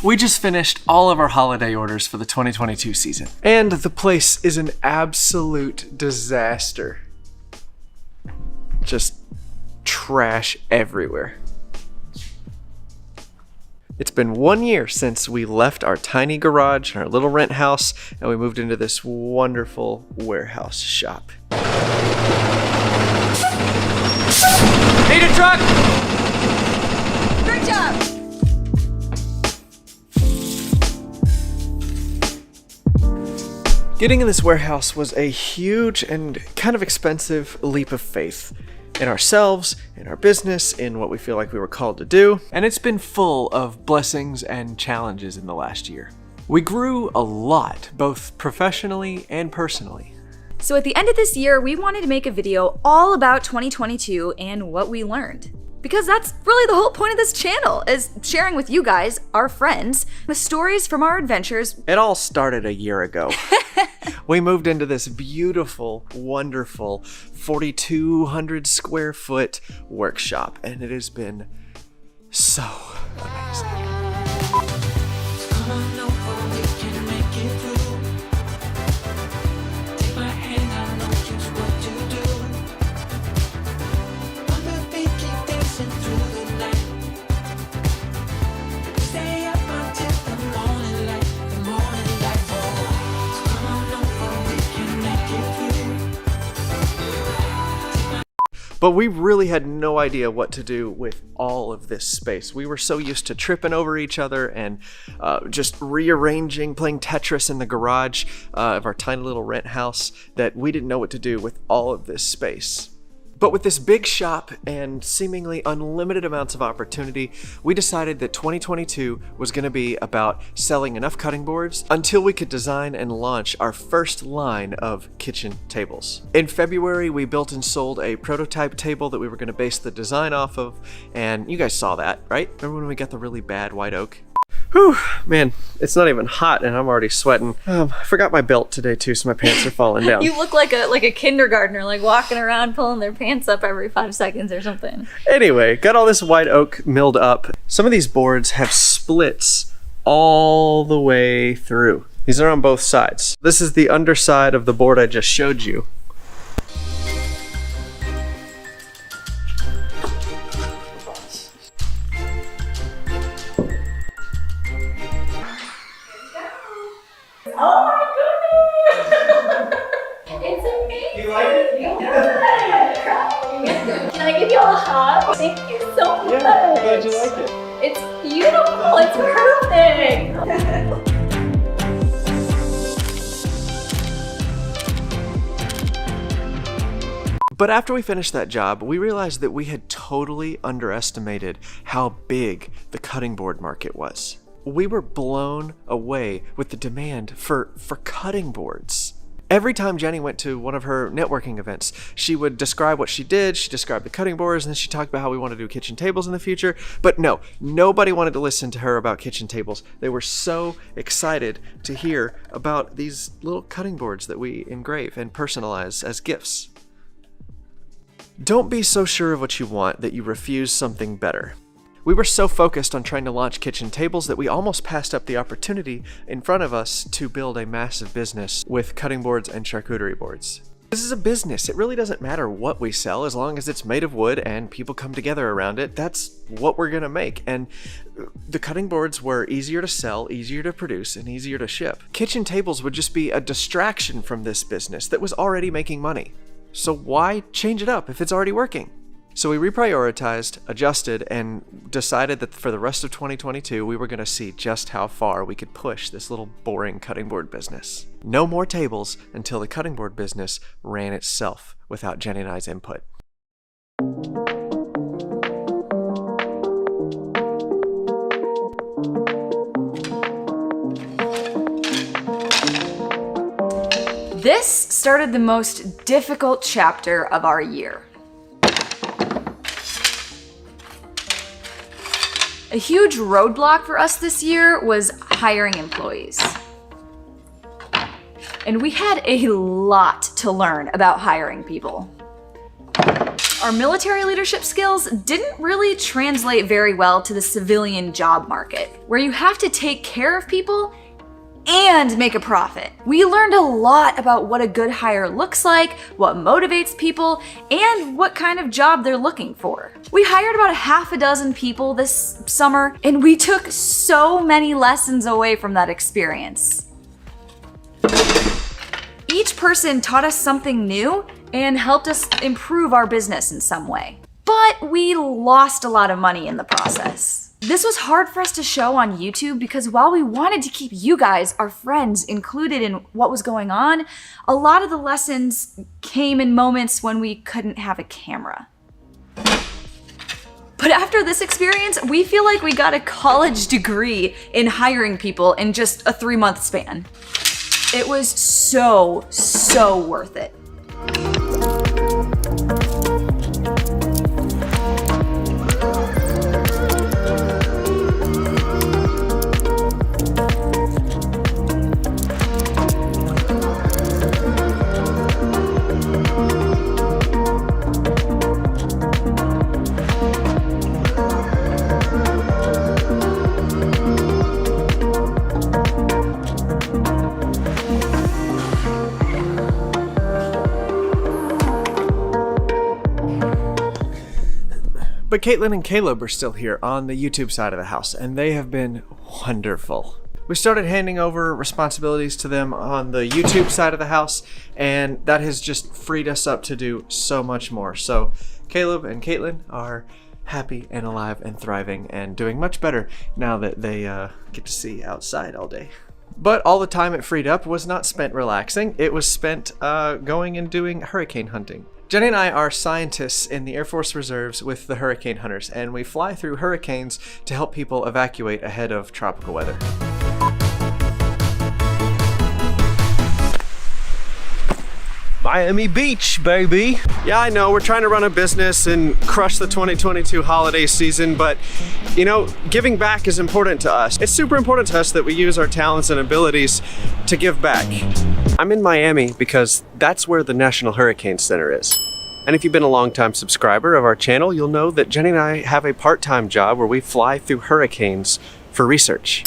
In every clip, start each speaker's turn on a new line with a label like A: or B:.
A: We just finished all of our holiday orders for the 2022 season. And the place is an absolute disaster. Just trash everywhere. It's been 1 year since we left our tiny garage and our little rent house, and we moved into this wonderful warehouse shop. Need a truck!
B: Great job!
A: Getting in this warehouse was a huge and kind of expensive leap of faith in ourselves, in our business, in what we feel like we were called to do. And it's been full of blessings and challenges in the last year. We grew a lot, both professionally and personally.
B: So at the end of this year, we wanted to make a video all about 2022 and what we learned. Because that's really the whole point of this channel, is sharing with you guys, our friends, the stories from our adventures.
A: It all started a year ago. We moved into this beautiful, wonderful 4,200 square foot workshop, and it has been so amazing. But we really had no idea what to do with all of this space. We were so used to tripping over each other and just rearranging, playing Tetris in the garage of our tiny little rent house that we didn't know what to do with all of this space. But with this big shop and seemingly unlimited amounts of opportunity, we decided that 2022 was going to be about selling enough cutting boards until we could design and launch our first line of kitchen tables. In February, we built and sold a prototype table that we were going to base the design off of, and you guys saw that, right? Remember when we got the really bad white oak? Whew, man, it's not even hot and I'm already sweating. I forgot my belt today too, so my pants are falling down.
B: You look like a kindergartner, like walking around pulling their pants up every 5 seconds or something.
A: Anyway, got all this white oak milled up. Some of these boards have splits all the way through. These are on both sides. This is the underside of the board I just showed you.
B: Oh my goodness! It's amazing!
A: You like it?
B: Yeah. Can I give you a hug? Thank you so much!
A: Yeah, I'm glad you like it.
B: It's beautiful! It's perfect!
A: But after we finished that job, we realized that we had totally underestimated how big the cutting board market was. We were blown away with the demand for cutting boards. Every time Jenny went to one of her networking events, she would describe what she did, she described the cutting boards, and then she talked about how we want to do kitchen tables in the future. But no, nobody wanted to listen to her about kitchen tables. They were so excited to hear about these little cutting boards that we engrave and personalize as gifts. Don't be so sure of what you want that you refuse something better. We were so focused on trying to launch kitchen tables that we almost passed up the opportunity in front of us to build a massive business with cutting boards and charcuterie boards. This is a business. It really doesn't matter what we sell as long as it's made of wood and people come together around it. That's what we're gonna make. And the cutting boards were easier to sell, easier to produce, and easier to ship. Kitchen tables would just be a distraction from this business that was already making money. So why change it up if it's already working? So we reprioritized, adjusted, and decided that for the rest of 2022, we were going to see just how far we could push this little boring cutting board business. No more tables until the cutting board business ran itself without Jenny and I's input.
B: This started the most difficult chapter of our year. A huge roadblock for us this year was hiring employees. And we had a lot to learn about hiring people. Our military leadership skills didn't really translate very well to the civilian job market, where you have to take care of people and make a profit. We learned a lot about what a good hire looks like, what motivates people, and what kind of job they're looking for. We hired about half a dozen people this summer, and we took so many lessons away from that experience. Each person taught us something new and helped us improve our business in some way. But we lost a lot of money in the process. This was hard for us to show on YouTube because while we wanted to keep you guys, our friends, included in what was going on, a lot of the lessons came in moments when we couldn't have a camera. But after this experience, we feel like we got a college degree in hiring people in just a 3-month span. It was so worth it.
A: But Caitlin and Caleb are still here on the YouTube side of the house, and they have been wonderful. We started handing over responsibilities to them on the YouTube side of the house, and that has just freed us up to do so much more. So Caleb and Caitlin are happy and alive and thriving and doing much better now that they get to see outside all day. But all the time it freed up was not spent relaxing. It was spent going and doing hurricane hunting. Jenny and I are scientists in the Air Force Reserves with the Hurricane Hunters, and we fly through hurricanes to help people evacuate ahead of tropical weather.
C: Miami Beach, baby.
A: Yeah, I know, we're trying to run a business and crush the 2022 holiday season, but you know, giving back is important to us. It's super important to us that we use our talents and abilities to give back. I'm in Miami because that's where the National Hurricane Center is. And if you've been a long-time subscriber of our channel, you'll know that Jenny and I have a part-time job where we fly through hurricanes for research.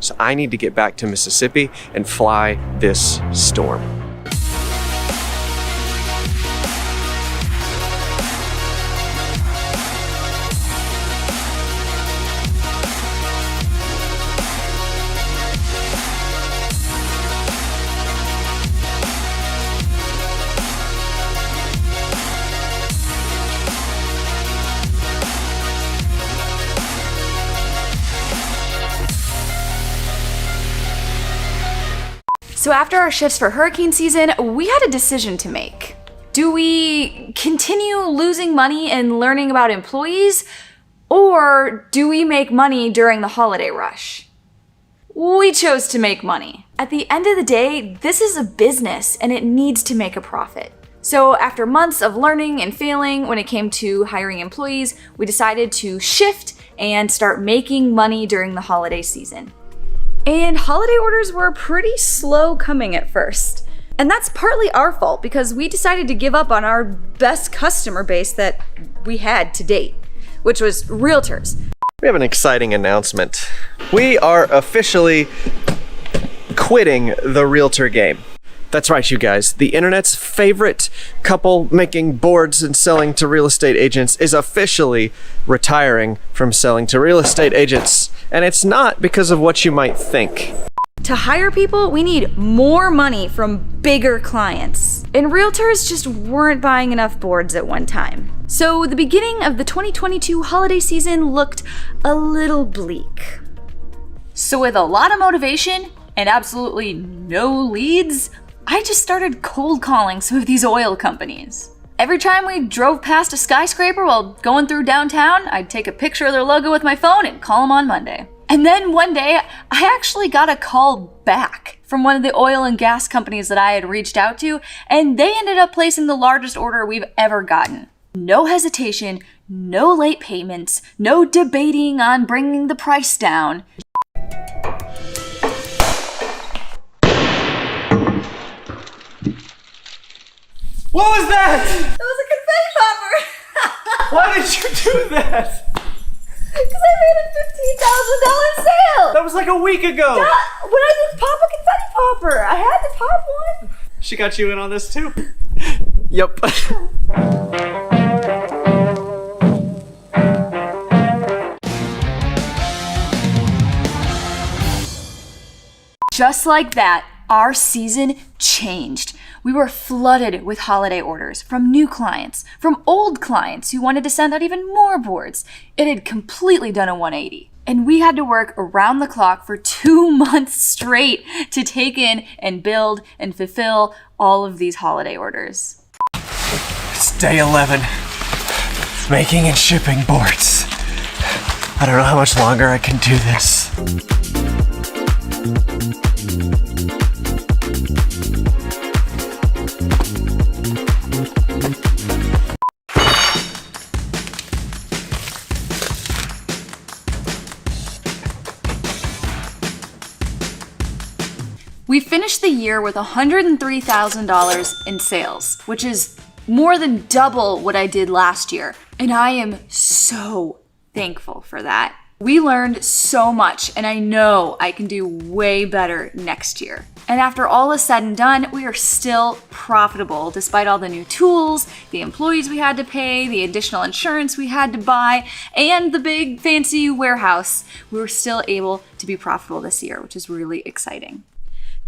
A: So I need to get back to Mississippi and fly this storm.
B: So after our shifts for hurricane season, we had a decision to make. Do we continue losing money and learning about employees, or do we make money during the holiday rush? We chose to make money. At the end of the day, this is a business and it needs to make a profit. So after months of learning and failing when it came to hiring employees, we decided to shift and start making money during the holiday season. And holiday orders were pretty slow coming at first. And that's partly our fault because we decided to give up on our best customer base that we had to date, which was realtors.
A: We have an exciting announcement. We are officially quitting the realtor game. That's right, you guys. The internet's favorite couple making boards and selling to real estate agents is officially retiring from selling to real estate agents. And it's not because of what you might think.
B: To hire people, we need more money from bigger clients. And realtors just weren't buying enough boards at one time. So the beginning of the 2022 holiday season looked a little bleak. So with a lot of motivation and absolutely no leads, I just started cold calling some of these oil companies. Every time we drove past a skyscraper while going through downtown, I'd take a picture of their logo with my phone and call them on Monday. And then one day, I actually got a call back from one of the oil and gas companies that I had reached out to, and they ended up placing the largest order we've ever gotten. No hesitation, no late payments, no debating on bringing the price down.
C: What was that?
B: It was a confetti popper!
A: Why did you do that?
B: Because I made a $15,000 sale!
A: That was like a week ago!
B: When I did Pop a Confetti Popper! I had to pop one!
A: She got you in on this too? Yep.
B: Just like that, our season changed. We were flooded with holiday orders from new clients, from old clients who wanted to send out even more boards. It had completely done a 180. And we had to work around the clock for 2 months straight to take in and build and fulfill all of these holiday orders.
A: It's day 11. Making and shipping boards. I don't know how much longer I can do this.
B: We finished the year with $103,000 in sales, which is more than double what I did last year. And I am so thankful for that. We learned so much, and I know I can do way better next year. And after all is said and done, we are still profitable despite all the new tools, the employees we had to pay, the additional insurance we had to buy, and the big fancy warehouse. We were still able to be profitable this year, which is really exciting.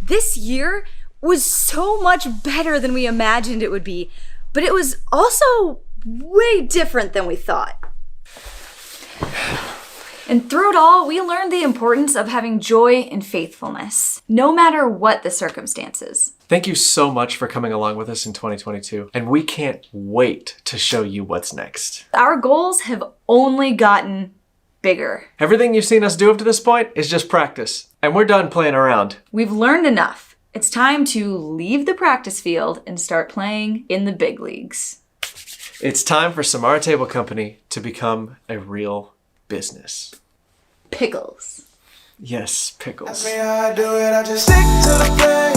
B: This year was so much better than we imagined it would be, but it was also way different than we thought. And through it all, we learned the importance of having joy and faithfulness, no matter what the circumstances.
A: Thank you so much for coming along with us in 2022, and we can't wait to show you what's next.
B: Our goals have only gotten bigger.
A: Everything you've seen us do up to this point is just practice, and we're done playing around.
B: We've learned enough. It's time to leave the practice field and start playing in the big leagues.
A: It's time for 000yr Table Company to become a real business.
B: Pickles.
A: Yes, pickles.
C: I do it, I just stick to the plan.